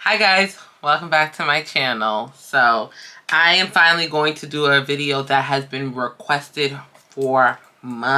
Hi guys, welcome back to my channel. So I am finally going to do a video that has been requested for months.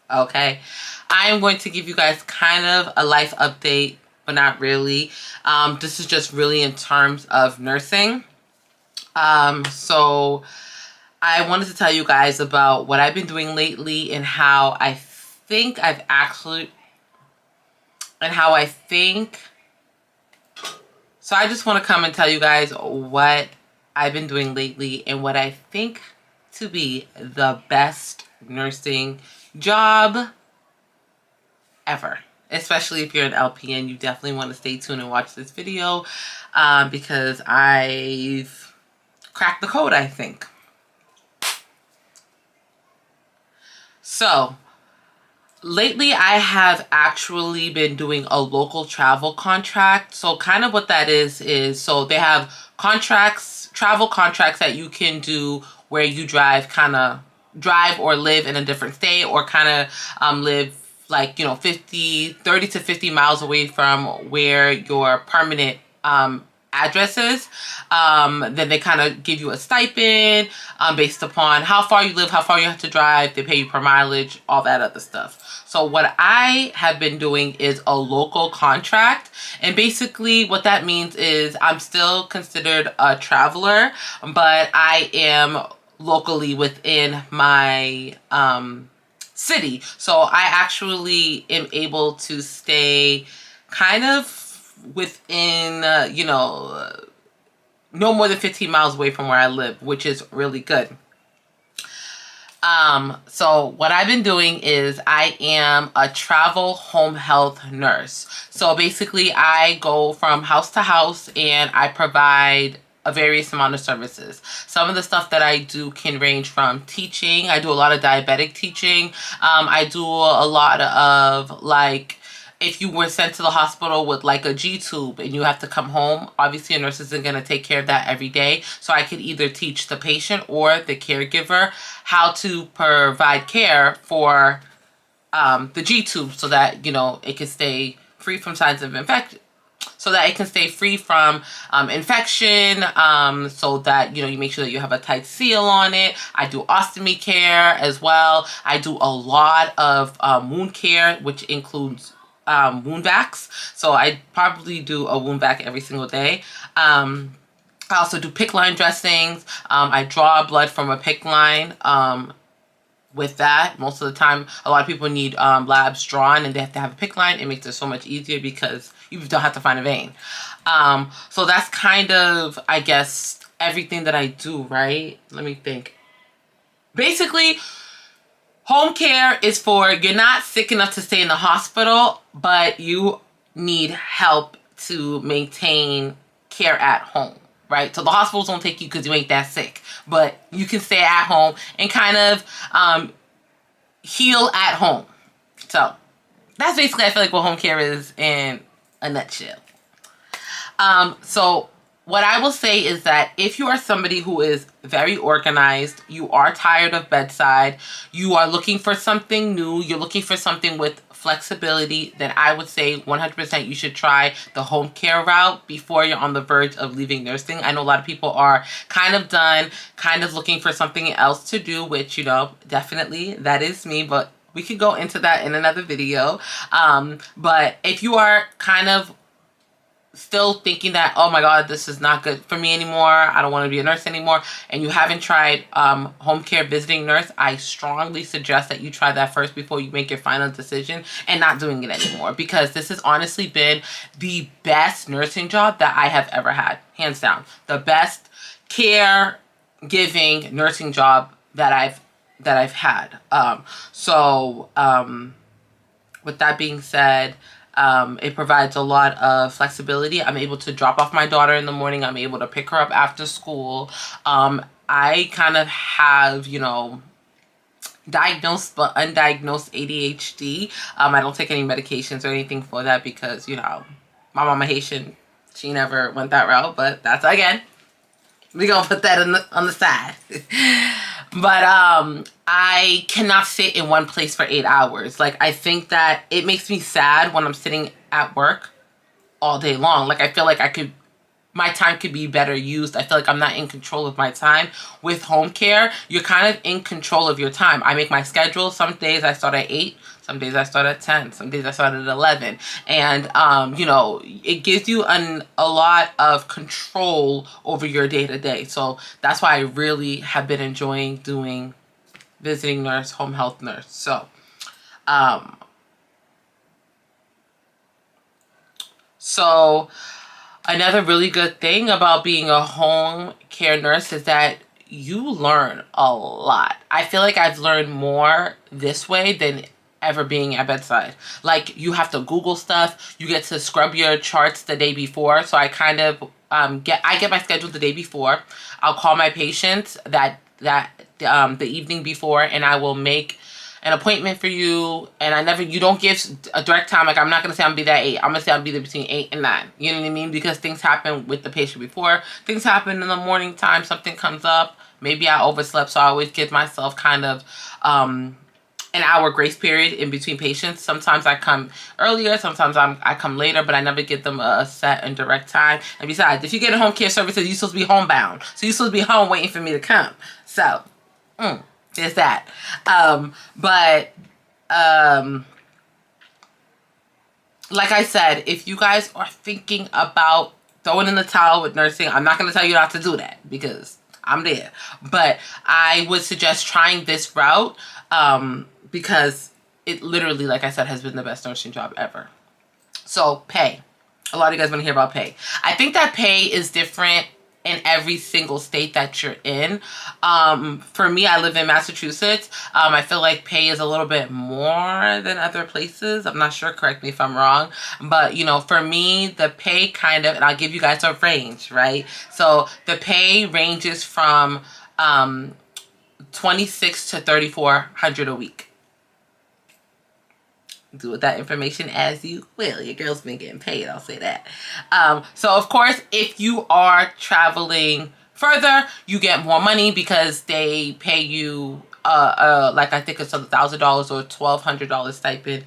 Okay, I am going to give you guys kind of a life update, but not really. This is just really in terms of nursing. So I wanted to tell you guys about what I've been doing lately and how I think so I just want to come and tell you guys what I've been doing lately and what I think to be the best nursing job ever. Especially if you're an LPN, you definitely want to stay tuned and watch this video because I've cracked the code, I think. So lately, I have actually been doing a local travel contract. So kind of what that is so they have travel contracts that you can do where you drive or live in a different state or live like, 30 to 50 miles away from where your permanent addresses. Then they kind of give you a stipend based upon how far you live, how far you have to drive. They pay you per mileage, all that other stuff. So what I have been doing is a local contract. And basically what that means is I'm still considered a traveler, but I am locally within my city. So I actually am able to stay kind of within, no more than 15 miles away from where I live, which is really good. So what I've been doing is I am a travel home health nurse. So basically I go from house to house and I provide a various amount of services. Some of the stuff that I do can range from teaching. I do a lot of diabetic teaching. I do a lot of like, if you were sent to the hospital with like a G-tube and you have to come home, obviously a nurse isn't going to take care of that every day. So I could either teach the patient or the caregiver how to provide care for the G-tube so that, it can stay free from signs of infection. So that it can stay free from infection, so that, you make sure that you have a tight seal on it. I do ostomy care as well. I do a lot of wound care, which includes wound vacs. So I probably do a wound vac every single day. I also do PICC line dressings. I draw blood from a PICC line. With that, most of the time, a lot of people need labs drawn and they have to have a PICC line. It makes it so much easier because you don't have to find a vein. So that's kind of, I guess, everything that I do, right? Let me think. Basically, home care is for, you're not sick enough to stay in the hospital, but you need help to maintain care at home, right? So the hospitals don't take you because you ain't that sick, but you can stay at home and kind of heal at home. So that's basically, I feel like, what home care is in a nutshell. So what I will say is that if you are somebody who is very organized, you are tired of bedside, you are looking for something new, you're looking for something with flexibility, then I would say 100% you should try the home care route before you're on the verge of leaving nursing. I know a lot of people are kind of done, kind of looking for something else to do, which, definitely that is me, but we could go into that in another video. But if you are kind of still thinking that, oh my god, this is not good for me anymore, I don't want to be a nurse anymore, and you haven't tried home care visiting nurse, I strongly suggest that you try that first before you make your final decision and not doing it anymore, because this has honestly been the best nursing job that I have ever had, hands down. The best care giving nursing job that I've had. With that being said, it provides a lot of flexibility. I'm able to drop off my daughter in the morning. I'm able to pick her up after school. I kind of have, diagnosed but undiagnosed ADHD. I don't take any medications or anything for that because, my mama Haitian, she never went that route, but that's, again, we gonna put that on the side. But I cannot sit in one place for 8 hours. Like, I think that it makes me sad when I'm sitting at work all day long. Like, I feel like my time could be better used. I feel like I'm not in control of my time. With home care, you're kind of in control of your time. I make my schedule. Some days I start at 8. Some days I start at 10. Some days I start at 11. And, you know, it gives you a lot of control over your day-to-day. So that's why I really have been enjoying doing visiting nurse, home health nurse. So another really good thing about being a home care nurse is that you learn a lot. I feel like I've learned more this way than ever being at bedside. Like, you have to Google stuff. You get to scrub your charts the day before. So I kind of get my schedule the day before. I'll call my patients the evening before, and I will make an appointment for you, and you don't give a direct time. Like, I'm not gonna say I'm gonna be there at 8. I'm gonna say I'll be there between 8 and 9. You know what I mean? Because things happen with the patient before. Things happen in the morning time. Something comes up. Maybe I overslept, so I always give myself kind of an hour grace period in between patients. Sometimes I come earlier, sometimes I come later, but I never give them a set and direct time. And besides, if you get a home care services, you're supposed to be homebound. So you're supposed to be home waiting for me to come. So, there's that. Like I said, if you guys are thinking about throwing in the towel with nursing, I'm not going to tell you not to do that because I'm there. But I would suggest trying this route because it literally, like I said, has been the best nursing job ever. So, pay. A lot of you guys want to hear about pay. I think that pay is different in every single state that you're in. For me, I live in Massachusetts. I feel like pay is a little bit more than other places. I'm not sure, correct me if I'm wrong. But, you know, for me, the pay kind of, and I'll give you guys a range, right? So the pay ranges from $2,600 to $3,400 a week. Do with that information as you will. Your girl's been getting paid, I'll say that. So of course, if you are traveling further, you get more money because they pay you like I think it's $1,000 or $1,200 stipend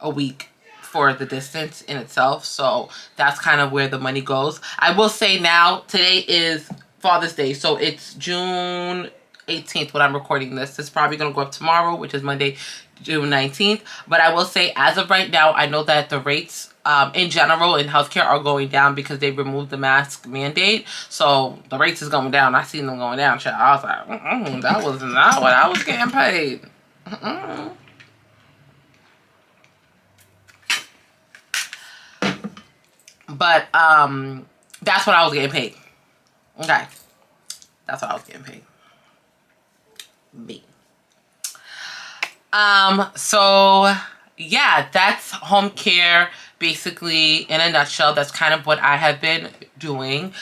a week for the distance in itself. So that's kind of where the money goes. I will say now, today is Father's Day, so it's June 18th when I'm recording this. It's probably going to go up tomorrow, which is Monday, June 19th. But I will say, as of right now, I know that the rates in general in healthcare are going down because they removed the mask mandate. So the rates is going down. I seen them going down. I was like, that was not what I was getting paid. But that's what I was getting paid. Okay. That's what I was getting paid. Me. So yeah, that's home care basically in a nutshell. That's kind of what I have been doing.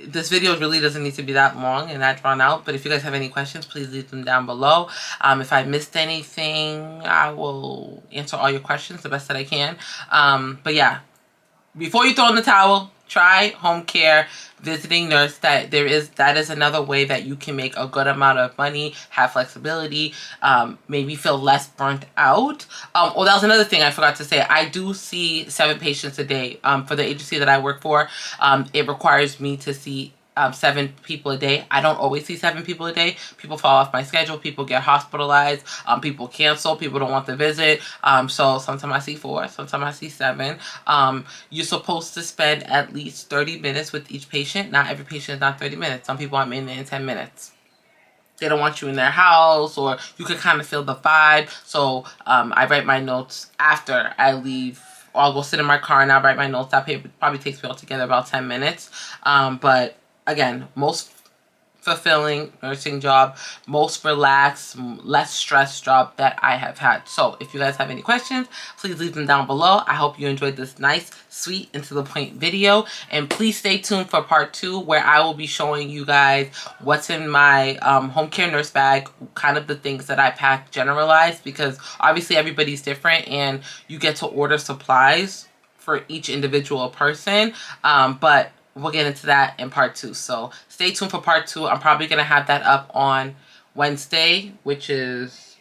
This video really doesn't need to be that long and that drawn out, but if you guys have any questions, please leave them down below. If I missed anything, I will answer all your questions the best that I can. But yeah, before you throw in the towel, try home care, visiting nurse. That is another way that you can make a good amount of money, have flexibility, maybe feel less burnt out. Oh, that was another thing I forgot to say. I do see 7 patients a day. For the agency that I work for, it requires me to see 7 people a day. I don't always see 7 people a day. People fall off my schedule. People get hospitalized. People cancel. People don't want the visit. So sometimes I see 4. Sometimes I see 7. You're supposed to spend at least 30 minutes with each patient. Not every patient is not 30 minutes. Some people I'm in 10 minutes. They don't want you in their house, or you can kind of feel the vibe. So I write my notes after I leave. Or I'll go sit in my car and I'll write my notes. That probably takes me altogether about 10 minutes. But again, most fulfilling nursing job, most relaxed, less stress job that I have had. So if you guys have any questions, please leave them down below. I hope you enjoyed this nice, sweet, and to the point video. And please stay tuned for part 2, where I will be showing you guys what's in my home care nurse bag, kind of the things that I pack generalized, because obviously everybody's different and you get to order supplies for each individual person. But we'll get into that in part 2. So stay tuned for part 2. I'm probably going to have that up on Wednesday, which is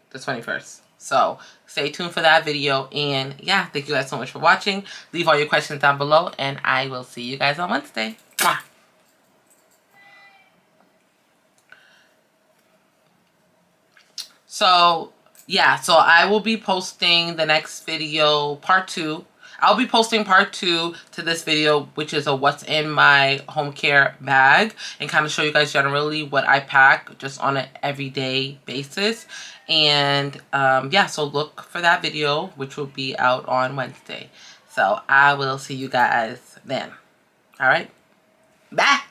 the 21st. So stay tuned for that video. And yeah, thank you guys so much for watching. Leave all your questions down below, and I will see you guys on Wednesday. Mwah. So yeah, so I will be posting the next video, part 2. I'll be posting part 2 to this video, which is a what's in my home care bag, and kind of show you guys generally what I pack just on an everyday basis. And yeah, so look for that video, which will be out on Wednesday. So I will see you guys then. All right, bye.